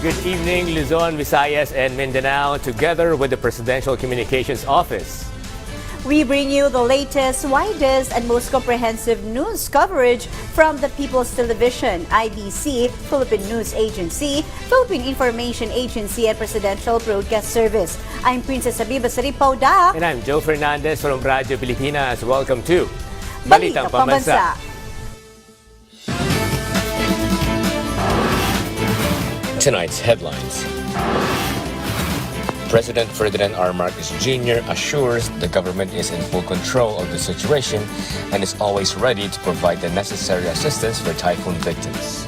Good evening, Luzon, Visayas, and Mindanao, together with the Presidential Communications Office. We bring you the latest, widest, and most comprehensive news coverage from the People's Television, IBC, Philippine News Agency, Philippine Information Agency, and Presidential Broadcast Service. I'm Princess Abiba Saripauda. And I'm Joe Fernandez from Radio Pilipinas. Welcome to Balitang Pambansa. Tonight's headlines. President Ferdinand R. Marcos Jr. assures the government is in full control of the situation and is always ready to provide the necessary assistance for typhoon victims.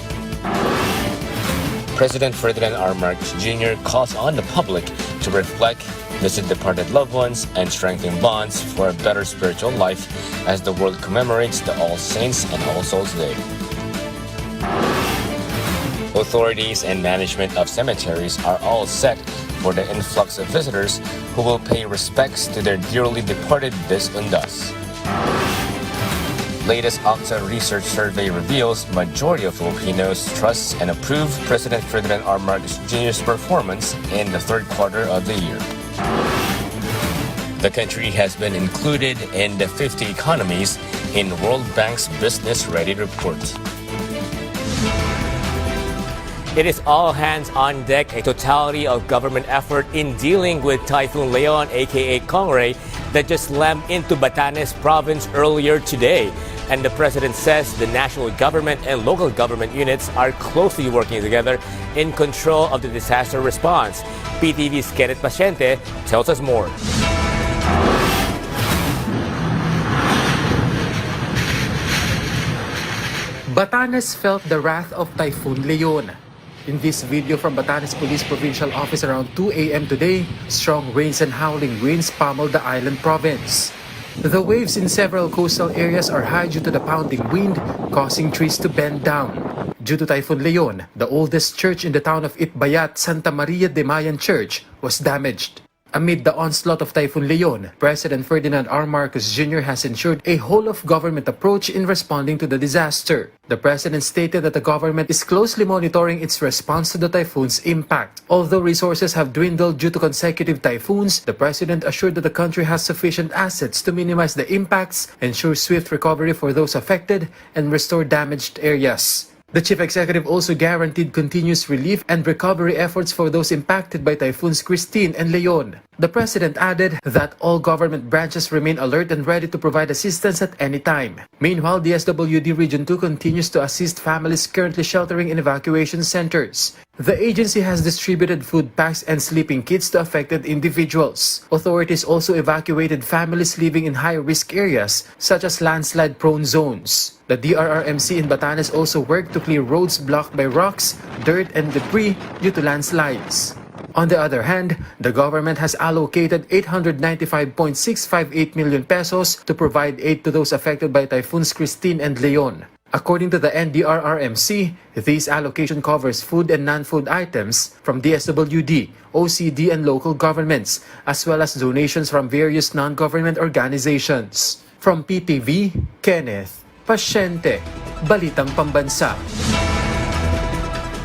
President Ferdinand R. Marcos Jr. calls on the public to reflect, visit departed loved ones, and strengthen bonds for a better spiritual life as the world commemorates the All Saints and All Souls Day. Authorities and management of cemeteries are all set for the influx of visitors who will pay respects to their dearly departed this and thus. Latest Octa research survey reveals majority of Filipinos trust and approve President Ferdinand R. Marcos Jr.'s performance in the third quarter of the year. The country has been included in the 50 economies in World Bank's Business Ready report. It is all hands on deck, a totality of government effort in dealing with Typhoon Leon, aka Kongray, that just slammed into Batanes province earlier today. And the president says the national government and local government units are closely working together in control of the disaster response. PTV's Kenneth Paciente tells us more. Batanes felt the wrath of Typhoon Leon. In this video from Batanes Police Provincial Office around 2 a.m. today, strong rains and howling winds pummeled the island province. The waves in several coastal areas are high due to the pounding wind, causing trees to bend down. Due to Typhoon Leon, the oldest church in the town of Itbayat, Santa Maria de Mayan Church, was damaged. Amid the onslaught of Typhoon Leon, President Ferdinand R. Marcos Jr. has ensured a whole-of-government approach in responding to the disaster. The president stated that the government is closely monitoring its response to the typhoon's impact. Although resources have dwindled due to consecutive typhoons, the president assured that the country has sufficient assets to minimize the impacts, ensure swift recovery for those affected, and restore damaged areas. The chief executive also guaranteed continuous relief and recovery efforts for those impacted by Typhoons Christine and Leon. The president added that all government branches remain alert and ready to provide assistance at any time. Meanwhile, the SWD Region 2 continues to assist families currently sheltering in evacuation centers. The agency has distributed food packs and sleeping kits to affected individuals. Authorities also evacuated families living in high-risk areas, such as landslide-prone zones. The DRRMC in Batanes also worked to clear roads blocked by rocks, dirt, and debris due to landslides. On the other hand, the government has allocated 895.658 million pesos to provide aid to those affected by Typhoons Christine and Leon. According to the NDRRMC, this allocation covers food and non-food items from DSWD, OCD, and local governments, as well as donations from various non-government organizations. From PTV, Kenneth Paciente, Balitang Pambansa.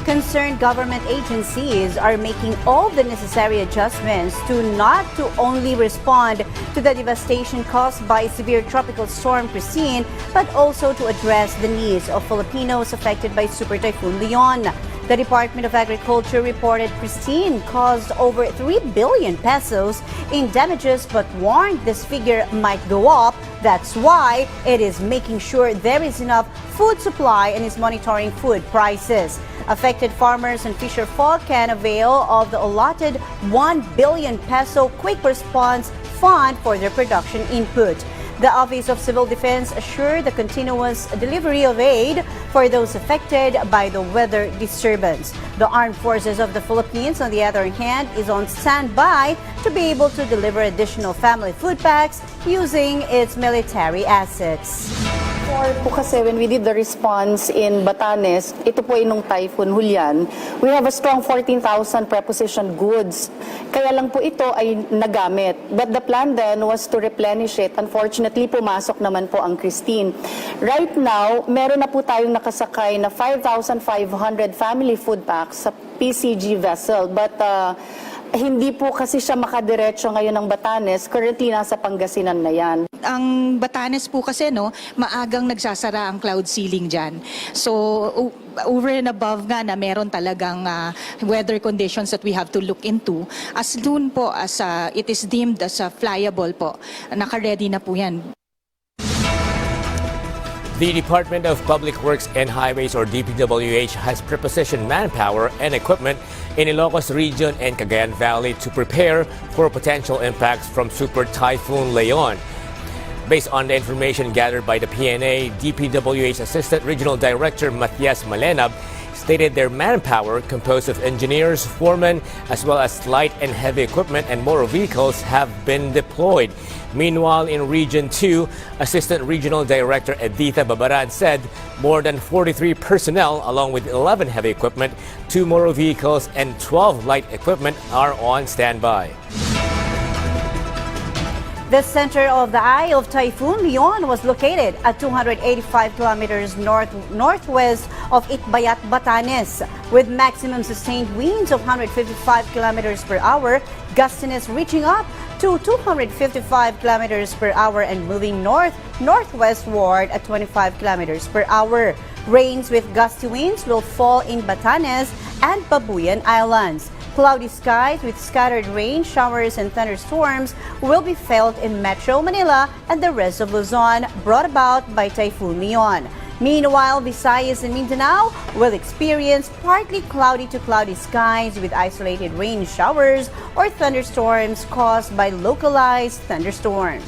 Concerned government agencies are making all the necessary adjustments to not to only respond to the devastation caused by severe tropical storm Christine, but also to address the needs of Filipinos affected by Super Typhoon Leon. The Department of Agriculture reported Christine caused over 3 billion pesos in damages but warned this figure might go up. That's why it is making sure there is enough food supply and is monitoring food prices. Affected farmers and fisher folk can avail of the allotted 1 billion peso quick response fund for their production input. The Office of Civil Defense assured the continuous delivery of aid for those affected by the weather disturbance. The Armed Forces of the Philippines, on the other hand, is on standby to be able to deliver additional family food packs using its military assets. Before po kasi when we did the response in Batanes, ito po ay nung Typhoon Leon, we have a strong 14,000 preposition goods. Kaya lang po ito ay nagamit. But the plan then was to replenish it. Unfortunately, pumasok naman po ang Christine. Right now, meron na po tayong nakasakay na 5,500 family food packs sa PCG vessel. But hindi po kasi siya makadiretso ngayon ng Batanes. Currently, nasa Pangasinan na yan. Ang Batanes po kasi maagang nagsasara ang cloud ceiling dyan. So over and above nga na meron talagang weather conditions that we have to look into. As soon po as it is deemed as flyable po, naka-ready na po yan. The Department of Public Works and Highways or DPWH has prepositioned manpower and equipment in Ilocos Region and Cagayan Valley to prepare for potential impacts from Super Typhoon Leon. Based on the information gathered by the PNA, DPWH Assistant Regional Director Matias Malenab stated their manpower, composed of engineers, foremen, as well as light and heavy equipment and motor vehicles, have been deployed. Meanwhile, in Region 2, Assistant Regional Director Editha Babaran said more than 43 personnel, along with 11 heavy equipment, 2 motor vehicles, and 12 light equipment are on standby. The center of the eye of Typhoon Leon was located at 285 kilometers northwest of Itbayat, Batanes, with maximum sustained winds of 155 kilometers per hour, gustiness reaching up to 255 kilometers per hour and moving northwestward at 25 kilometers per hour. Rains with gusty winds will fall in Batanes and Babuyan Islands. Cloudy skies with scattered rain, showers, and thunderstorms will be felt in Metro Manila and the rest of Luzon, brought about by Typhoon Leon. Meanwhile, Visayas and Mindanao will experience partly cloudy to cloudy skies with isolated rain showers or thunderstorms caused by localized thunderstorms.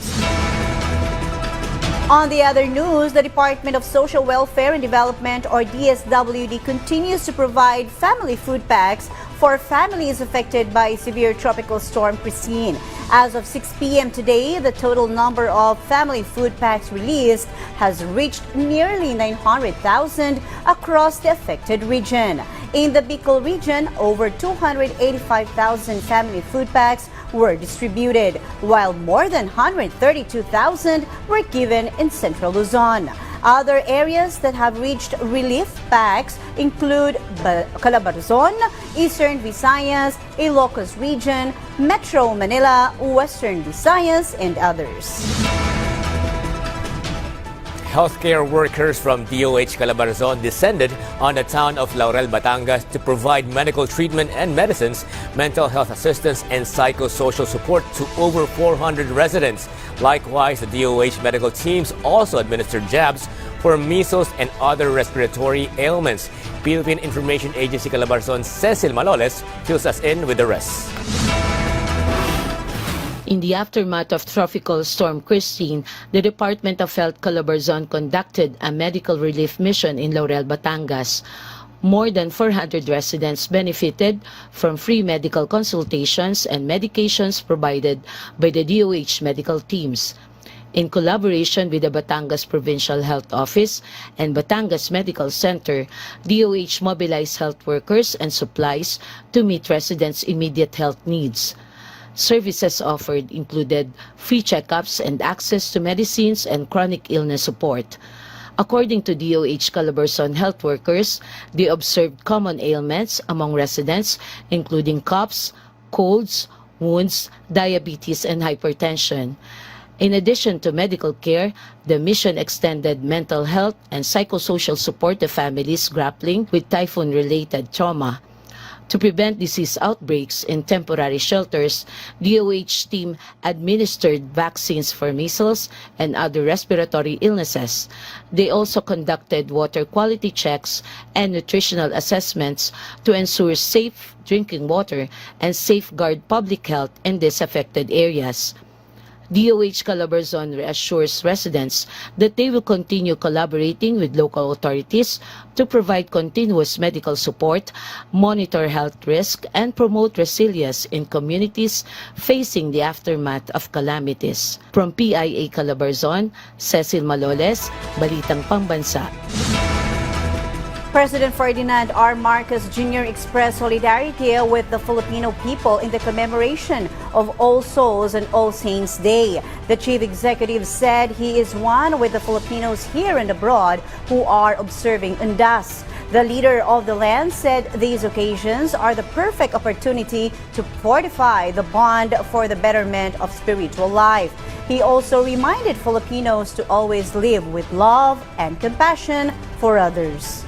On the other news, the Department of Social Welfare and Development, or DSWD, continues to provide family food packs for families affected by severe tropical storm Christine. As of 6 p.m. today, the total number of family food packs released has reached nearly 900,000 across the affected region. In the Bicol region, over 285,000 family food packs were distributed, while more than 132,000 were given in Central Luzon. Other areas that have reached relief packs include Calabarzon, Eastern Visayas, Ilocos Region, Metro Manila, Western Visayas, and others. Healthcare workers from DOH Calabarzon descended on the town of Laurel, Batangas to provide medical treatment and medicines, mental health assistance, and psychosocial support to over 400 residents. Likewise, the DOH medical teams also administered jabs for measles and other respiratory ailments. Philippine Information Agency Calabarzon Cecil Maloles fills us in with the rest. In the aftermath of Tropical Storm Christine, the Department of Health Calabarzon conducted a medical relief mission in Laurel, Batangas. More than 400 residents benefited from free medical consultations and medications provided by the DOH medical teams. In collaboration with the Batangas Provincial Health Office and Batangas Medical Center, DOH mobilized health workers and supplies to meet residents' immediate health needs. Services offered included free checkups and access to medicines and chronic illness support. According to DOH Calabarzon health workers, they observed common ailments among residents, including coughs, colds, wounds, diabetes, and hypertension. In addition to medical care, the mission extended mental health and psychosocial support to families grappling with typhoon-related trauma. To prevent disease outbreaks in temporary shelters, DOH team administered vaccines for measles and other respiratory illnesses. They also conducted water quality checks and nutritional assessments to ensure safe drinking water and safeguard public health in these affected areas. DOH Calabarzon reassures residents that they will continue collaborating with local authorities to provide continuous medical support, monitor health risk, and promote resilience in communities facing the aftermath of calamities. From PIA Calabarzon, Cecil Maloles, Balitang Pambansa. President Ferdinand R. Marcos Jr. expressed solidarity with the Filipino people in the commemoration of All Souls and All Saints Day. The chief executive said he is one with the Filipinos here and abroad who are observing Undas. The leader of the land said these occasions are the perfect opportunity to fortify the bond for the betterment of spiritual life. He also reminded Filipinos to always live with love and compassion for others.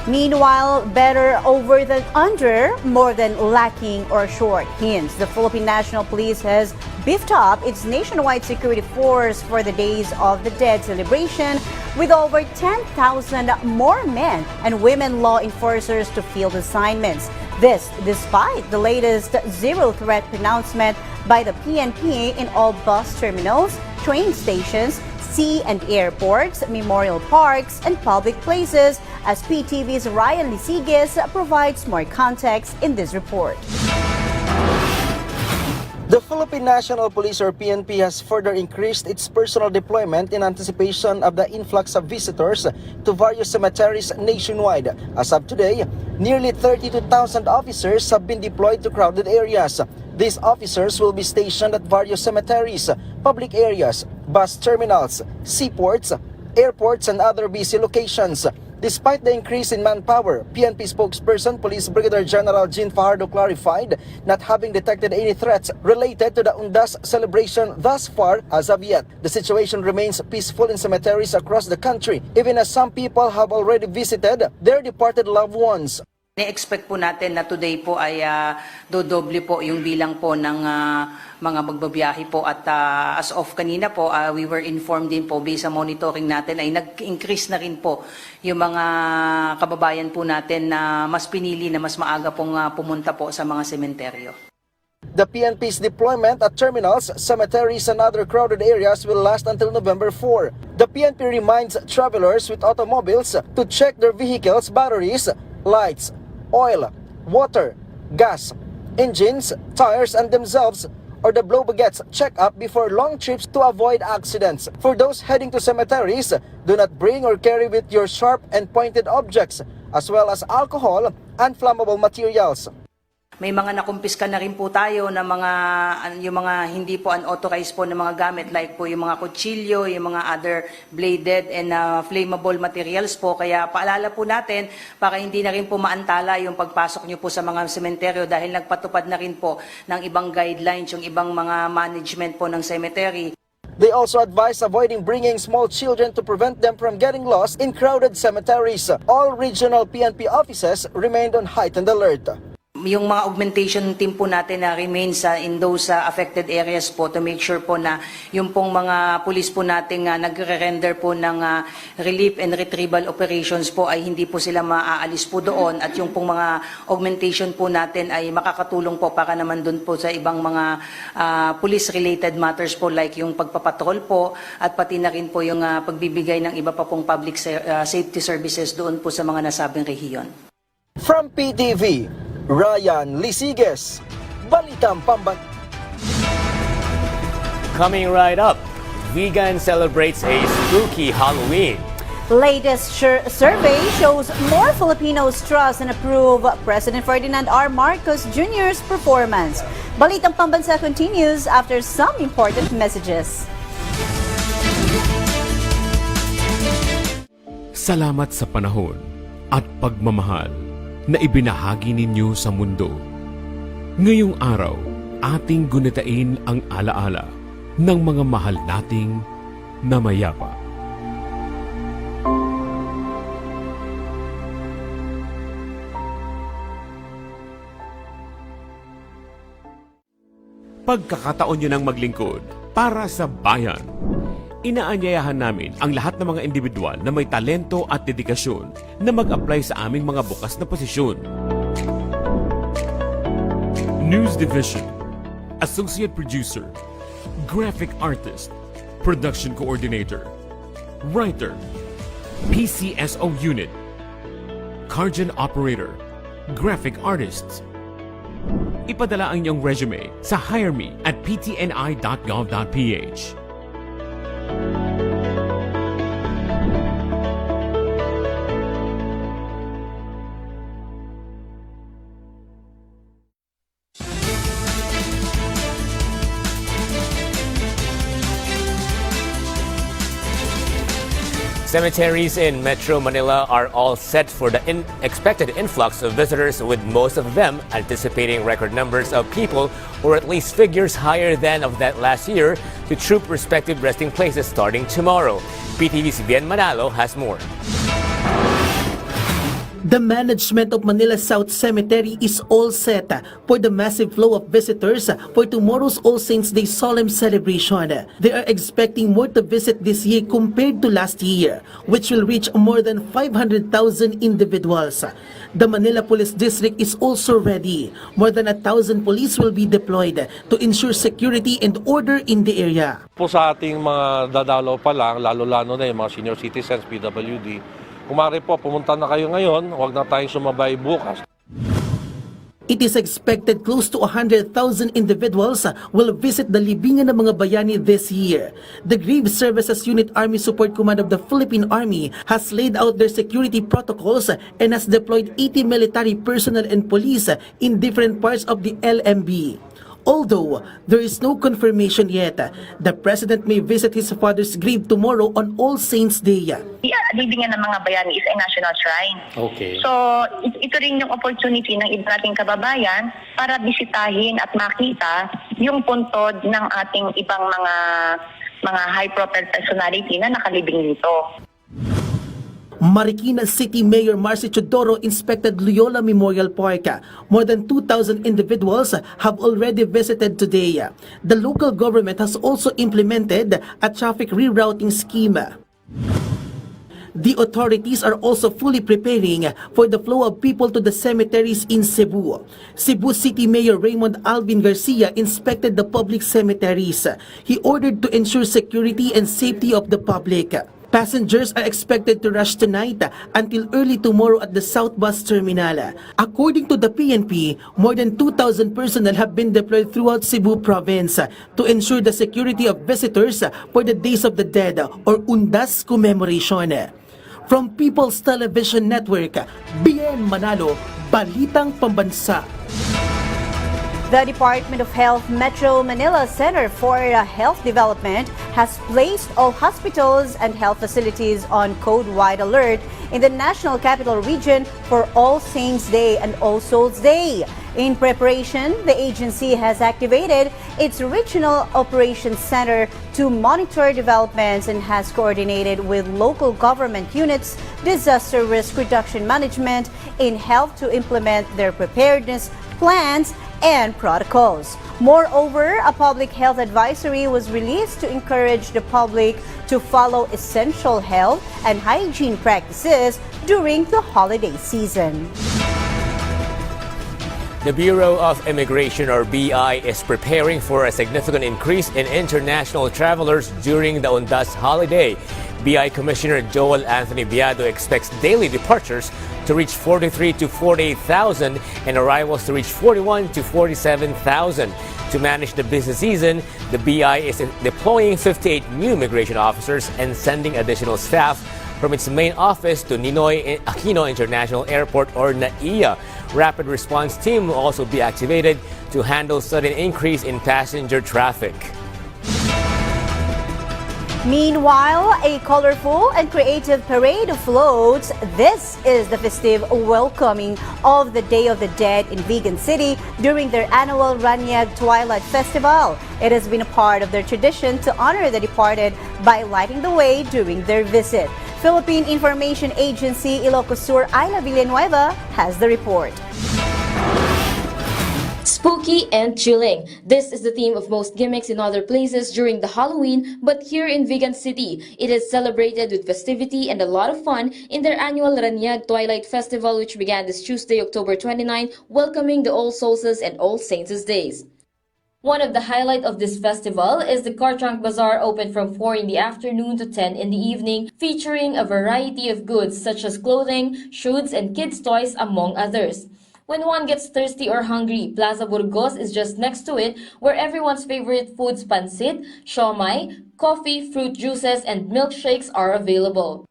Meanwhile, better over than under, more than lacking or short hints. The Philippine National Police has beefed up its nationwide security force for the Days of the Dead celebration with over 10,000 more men and women law enforcers to field assignments. This despite the latest zero-threat pronouncement by the PNP in all bus terminals, train stations, sea and airports, memorial parks, and public places, as PTV's Ryan Lisiges provides more context in this report. The Philippine National Police or PNP has further increased its personnel deployment in anticipation of the influx of visitors to various cemeteries nationwide. As of today, nearly 32,000 officers have been deployed to crowded areas. These officers will be stationed at various cemeteries, public areas, bus terminals, seaports, airports, and other busy locations. Despite the increase in manpower, PNP spokesperson Police Brigadier General Jean Fajardo clarified not having detected any threats related to the Undas celebration thus far as of yet. The situation remains peaceful in cemeteries across the country, even as some people have already visited their departed loved ones. Ne-expect po natin na today po ay dodoble po yung bilang po ng mga magbabiyahe po at as of kanina po we were informed din po based sa monitoring natin ay nag-increase na rin po yung mga kababayan po natin na mas pinili na mas maaga pong pumunta po sa mga sementeryo. The PNP's deployment at terminals, cemeteries, and other crowded areas will last until November 4. The PNP reminds travelers with automobiles to check their vehicles' batteries, lights, oil, water, gas, engines, tires, and themselves, or the blow baguettes check-up before long trips to avoid accidents. For those heading to cemeteries, do not bring or carry with your sharp and pointed objects, as well as alcohol and flammable materials. May mga nakumpiska na rin po tayo na yung mga hindi po unauthorized po na mga gamit like po yung mga kutsilyo, yung mga other bladed and flammable materials po. Kaya paalala po natin para hindi na rin po maantala yung pagpasok nyo po sa mga sementeryo dahil nagpatupad na rin po ng ibang guidelines, yung ibang mga management po ng cemetery. They also advise avoiding bringing small children to prevent them from getting lost in crowded cemeteries. All regional PNP offices remained on heightened alert. Yung mga augmentation team po natin na remains in those affected areas po to make sure po na yung pong mga police po natin nagre-render po ng relief and retrieval operations po ay hindi po sila maaalis po doon at yung pong mga augmentation po natin ay makakatulong po para naman doon po sa ibang mga police-related matters po like yung pagpapatrol po at pati na rin po yung pagbibigay ng iba pa pong public safety services doon po sa mga nasabing rehiyon. From PTV, Ryan Lisiges, Balitang Pambansa. Coming right up, vegan celebrates a spooky Halloween. Latest survey shows more Filipinos trust and approve President Ferdinand R. Marcos Jr.'s performance. Balitang Pambansa continues after some important messages. Salamat sa panahon at pagmamahal na ibinahagi ninyo sa mundo. Ngayong araw, ating gunitain ang alaala ng mga mahal nating namayapa. Pagkakataon nyo ng maglingkod para sa bayan. Inaanyayahan namin ang lahat ng mga individual na may talento at dedikasyon na mag-apply sa aming mga bukas na posisyon. News Division, associate producer, graphic artist, production coordinator, writer, PCSO unit, Cargen operator, graphic artists. Ipadala ang iyong resume sa hireme@ptni.gov.ph. Cemeteries in Metro Manila are all set for the expected influx of visitors, with most of them anticipating record numbers of people, or at least figures higher than of that last year, to troop respective resting places starting tomorrow. PTV's Bien Manalo has more. The management of Manila South Cemetery is all set for the massive flow of visitors for tomorrow's All Saints Day solemn celebration. They are expecting more to visit this year compared to last year, which will reach more than 500,000 individuals. The Manila Police District is also ready. More than 1,000 police will be deployed to ensure security and order in the area. Po sa ating mga dadalaw pa lang, lalo-lalo na yung mga senior citizens, PWD, kumari po, pumunta na kayo ngayon, huwag na tayong sumabay bukas. It is expected close to 100,000 individuals will visit the libingan ng mga bayani this year. The Grave Services Unit Army Support Command of the Philippine Army has laid out their security protocols and has deployed 80 military personnel and police in different parts of the LMB. Although there is no confirmation yet, the President may visit his father's grave tomorrow on All Saints Day. Libingan ng mga bayani is a national shrine. Okay. So, ito rin yung opportunity ng iba nating kababayan para bisitahin at makita yung puntod ng ating ibang mga high-profile personality na nakalibing dito. Marikina City Mayor Marcy Chodoro inspected Loyola Memorial Park. More than 2,000 individuals have already visited today. The local government has also implemented a traffic rerouting scheme. The authorities are also fully preparing for the flow of people to the cemeteries in Cebu. Cebu City Mayor Raymond Alvin Garcia inspected the public cemeteries. He ordered to ensure security and safety of the public. Passengers are expected to rush tonight until early tomorrow at the South Bus Terminal. According to the PNP, more than 2,000 personnel have been deployed throughout Cebu Province to ensure the security of visitors for the Days of the Dead or Undas commemoration. From People's Television Network, Bien Manalo, Balitang Pambansa. The Department of Health Metro Manila Center for Health Development has placed all hospitals and health facilities on code-wide alert in the National Capital Region for All Saints Day and All Souls Day. In preparation, the agency has activated its Regional Operations Center to monitor developments and has coordinated with local government units, disaster risk reduction management, in health to implement their preparedness plans and protocols. Moreover, a public health advisory was released to encourage the public to follow essential health and hygiene practices during the holiday season. The Bureau of Immigration, or BI, is preparing for a significant increase in international travelers during the Undas holiday. BI Commissioner Joel Anthony Biado expects daily departures to reach 43 to 48,000 and arrivals to reach 41 to 47,000. To manage the busy season, the BI is deploying 58 new immigration officers and sending additional staff from its main office to Ninoy Aquino International Airport, or NAIA. Rapid response team will also be activated to handle sudden increase in passenger traffic. Meanwhile, a colorful and creative parade of floats. This is the festive welcoming of the Day of the Dead in Vigan City during their annual Ranyag Twilight Festival. It has been a part of their tradition to honor the departed by lighting the way during their visit. Philippine Information Agency Ilocos Sur Ayla Villanueva has the report. Spooky and chilling. This is the theme of most gimmicks in other places during the Halloween, but here in Vigan City, it is celebrated with festivity and a lot of fun in their annual Ranyag Twilight Festival, which began this Tuesday, October 29, welcoming the All Souls and All Saints Days. One of the highlights of this festival is the Car Trunk Bazaar, open from 4 in the afternoon to 10 in the evening, featuring a variety of goods such as clothing, shoes, and kids' toys, among others. When one gets thirsty or hungry, Plaza Burgos is just next to it, where everyone's favorite foods, pancit, siomai, coffee, fruit juices, and milkshakes are available.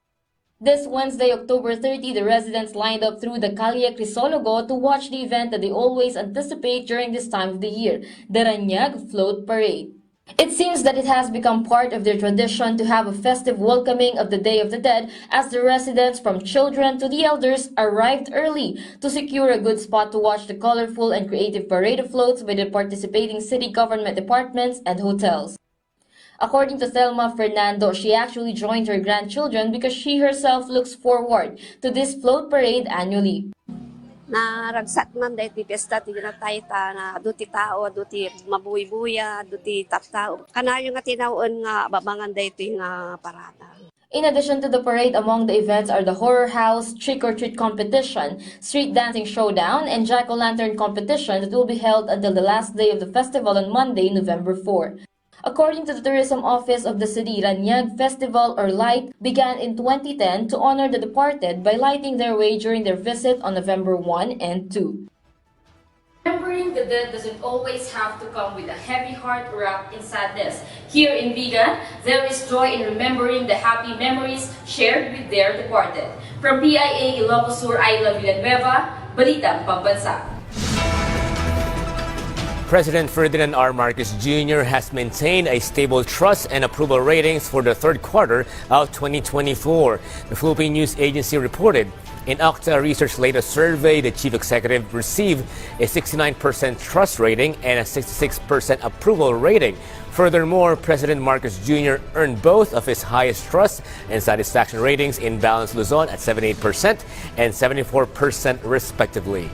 This Wednesday, October 30, the residents lined up through the Calle Crisologo to watch the event that they always anticipate during this time of the year, the Ranyag Float Parade. It seems that it has become part of their tradition to have a festive welcoming of the Day of the Dead, as the residents, from children to the elders, arrived early to secure a good spot to watch the colorful and creative parade of floats by the participating city government departments and hotels. According to Thelma Fernando, she actually joined her grandchildren because she herself looks forward to this float parade annually. Na ragsak man dahil ti pesta ti natay ta na duti tao, duti mabuy-buya, duti taptao. Kanayo nga tinawon nga babangan dahil ti nga parada. In addition to the parade, among the events are the horror house, trick-or-treat competition, street dancing showdown, and jack-o'-lantern competition that will be held until the last day of the festival on Monday, November 4. According to the Tourism Office of the city, Ranyag Festival or Light began in 2010 to honor the departed by lighting their way during their visit on November 1 and 2. Remembering the dead doesn't always have to come with a heavy heart wrapped in sadness. Here in Vigan, there is joy in remembering the happy memories shared with their departed. From PIA Ilocos Sur, Isla Villanueva, Balitang Pambansa. President Ferdinand R. Marcos Jr. has maintained a stable trust and approval ratings for the third quarter of 2024. The Philippine News Agency reported in Octa Research latest survey, the chief executive received a 69% trust rating and a 66% approval rating. Furthermore, President Marcos Jr. earned both of his highest trust and satisfaction ratings in Balance Luzon at 78% and 74% respectively.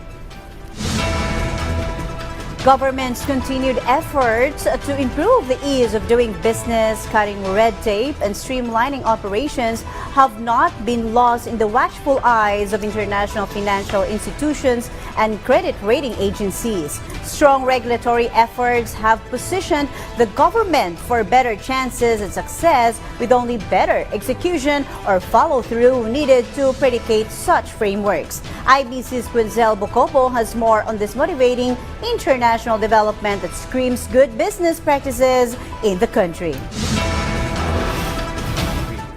Government's continued efforts to improve the ease of doing business, cutting red tape, and streamlining operations have not been lost in the watchful eyes of international financial institutions and credit rating agencies. Strong regulatory efforts have positioned the government for better chances at success, with only better execution or follow-through needed to predicate such frameworks. IBC's Quinzel Bocopo has more on this motivating international development that screams good business practices in the country.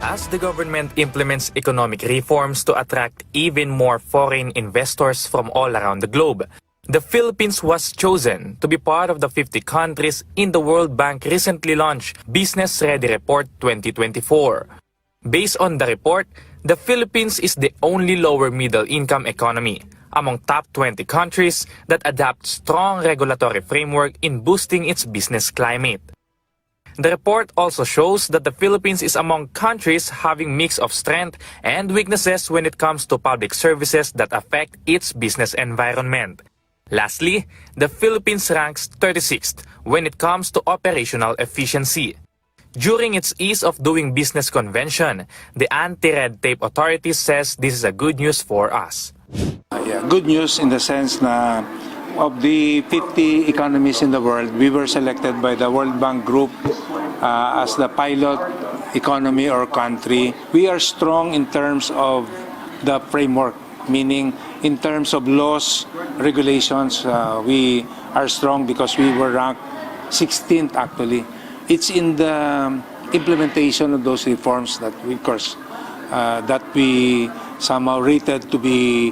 As the government implements economic reforms to attract even more foreign investors from all around the globe, the Philippines was chosen to be part of the 50 countries in the World Bank recently launched Business Ready Report 2024. Based on the report, the Philippines is the only lower middle income economy among top 20 countries that adopt strong regulatory framework in boosting its business climate. The report also shows that the Philippines is among countries having mix of strength and weaknesses when it comes to public services that affect its business environment. Lastly, the Philippines ranks 36th when it comes to operational efficiency. During its Ease of Doing Business convention, the Anti-Red Tape Authority says this is a good news for us. Good news in the sense na of the 50 economies in the world, we were selected by the World Bank Group as the pilot economy or country. We are strong in terms of the framework, meaning in terms of laws, regulations, we are strong because we were ranked 16th actually. It's in the implementation of those reforms that we, of course, that we somehow rated to be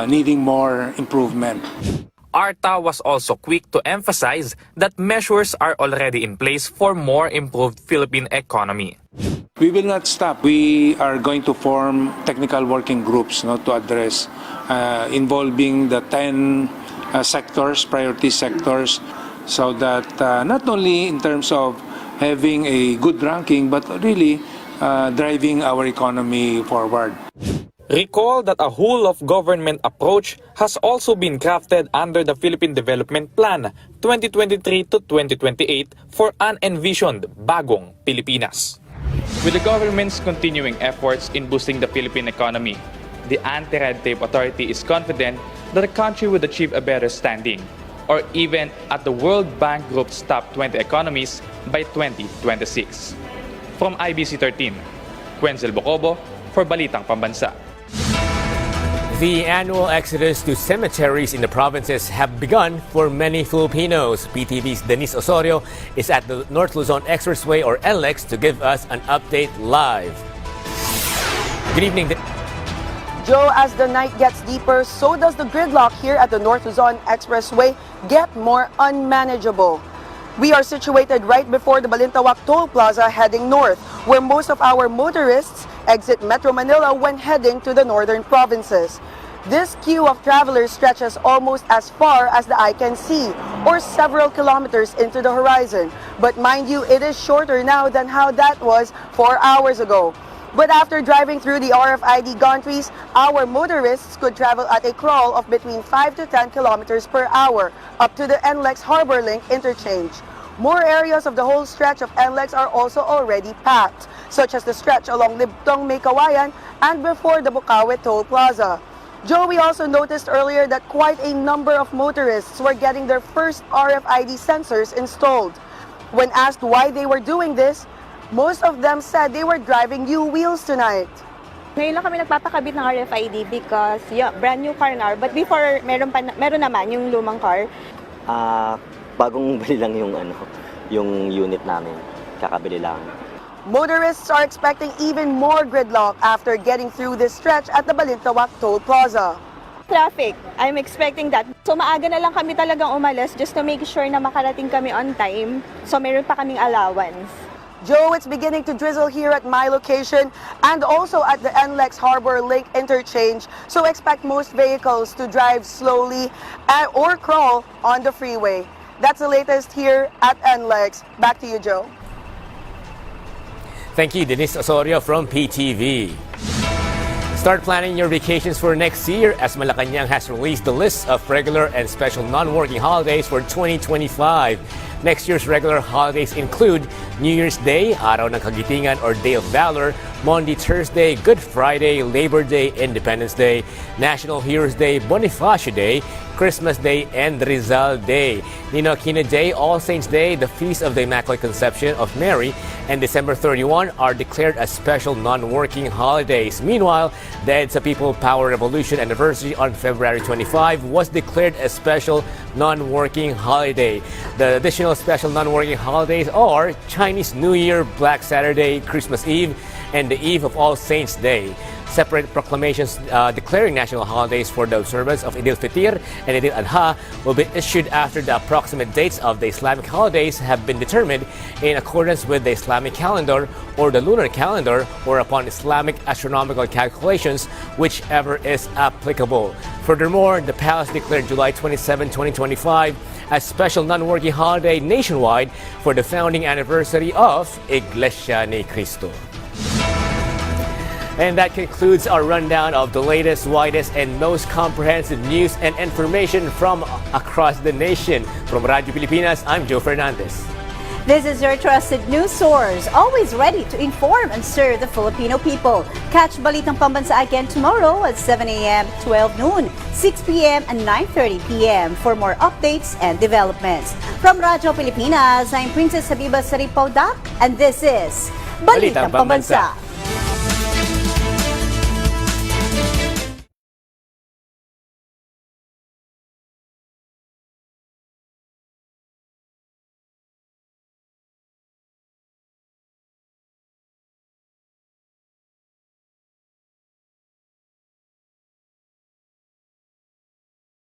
needing more improvement. ARTA was also quick to emphasize that measures are already in place for more improved Philippine economy. We will not stop. We are going to form technical working groups to address involving the 10 sectors, priority sectors, so that not only in terms of having a good ranking, but really driving our economy forward. Recall that a whole-of-government approach has also been crafted under the Philippine Development Plan 2023 to 2028 for an envisioned Bagong Pilipinas. With the government's continuing efforts in boosting the Philippine economy, the Anti-Red Tape Authority is confident that the country would achieve a better standing. or even at the World Bank Group's top 20 economies by 2026. From IBC 13, Quenzel Bocobo for Balitang Pambansa. The annual exodus to cemeteries in the provinces have begun for many Filipinos. PTV's Denise Osorio is at the North Luzon Expressway or NLEX to give us an update live. Good evening. Joe, as the night gets deeper, so does the gridlock here at the North Luzon Expressway get more unmanageable. We are situated right before the Balintawak Toll Plaza heading north, where most of our motorists exit Metro Manila when heading to the northern provinces. This queue of travelers stretches almost as far as the eye can see, or several kilometers into the horizon. But mind you, it is shorter now than how that was 4 hours ago. But after driving through the RFID gantries, our motorists could travel at a crawl of between 5 to 10 kilometers per hour up to the NLEX Harbor Link interchange. More areas of the whole stretch of NLEX are also already packed, such as the stretch along Libtong Maykawayan and before the Bukawe Toll Plaza. Joe, we also noticed earlier that quite a number of motorists were getting their first RFID sensors installed. When asked why they were doing this, most of them said they were driving new wheels tonight. Ngayon lang kami nagpapakabit ng RFID because brand new car na. But before, meron naman yung lumang car. Bagong bili lang yung unit namin. Kakabili lang. Motorists are expecting even more gridlock after getting through this stretch at the Balintawak Toll Plaza. Traffic, I'm expecting that. So maaga na lang kami talagang umalis just to make sure na makarating kami on time. So meron pa kaming allowance. Joe, it's beginning to drizzle here at my location and also at the NLEX Harbor Link interchange. So expect most vehicles to drive slowly or crawl on the freeway. That's the latest here at NLEX. Back to you, Joe. Thank you, Denise Osorio from PTV. Start planning your vacations for next year as Malacanang has released the list of regular and special non-working holidays for 2025. Next year's regular holidays include New Year's Day, Araw ng Kagitingan or Day of Valor, Monday, Thursday, Good Friday, Labor Day, Independence Day, National Heroes Day, Bonifacio Day, Christmas Day, and Rizal Day. Nino Aquino Day, All Saints Day, the Feast of the Immaculate Conception of Mary, and December 31 are declared as special non-working holidays. Meanwhile, the EDSA People Power Revolution anniversary on February 25 was declared a special non-working holiday. The additional special non-working holidays are Chinese New Year, Black Saturday, Christmas Eve, and the Eve of All Saints Day. Separate proclamations declaring national holidays for the observance of Eid al-Fitr and Eid al-Adha will be issued after the approximate dates of the Islamic holidays have been determined in accordance with the Islamic calendar or the lunar calendar or upon Islamic astronomical calculations, whichever is applicable. Furthermore, the palace declared July 27, 2025 as special non-working holiday nationwide for the founding anniversary of Iglesia ni Cristo. And that concludes our rundown of the latest, widest, and most comprehensive news and information from across the nation. From Radyo Pilipinas, I'm Joe Fernandez. This is your trusted news source, always ready to inform and serve the Filipino people. Catch Balitang Pambansa again tomorrow at 7 a.m., 12 noon, 6 p.m., and 9:30 p.m. for more updates and developments. From Radyo Pilipinas, I'm Princess Habiba Saripaudak, and this is Balitang Pambansa.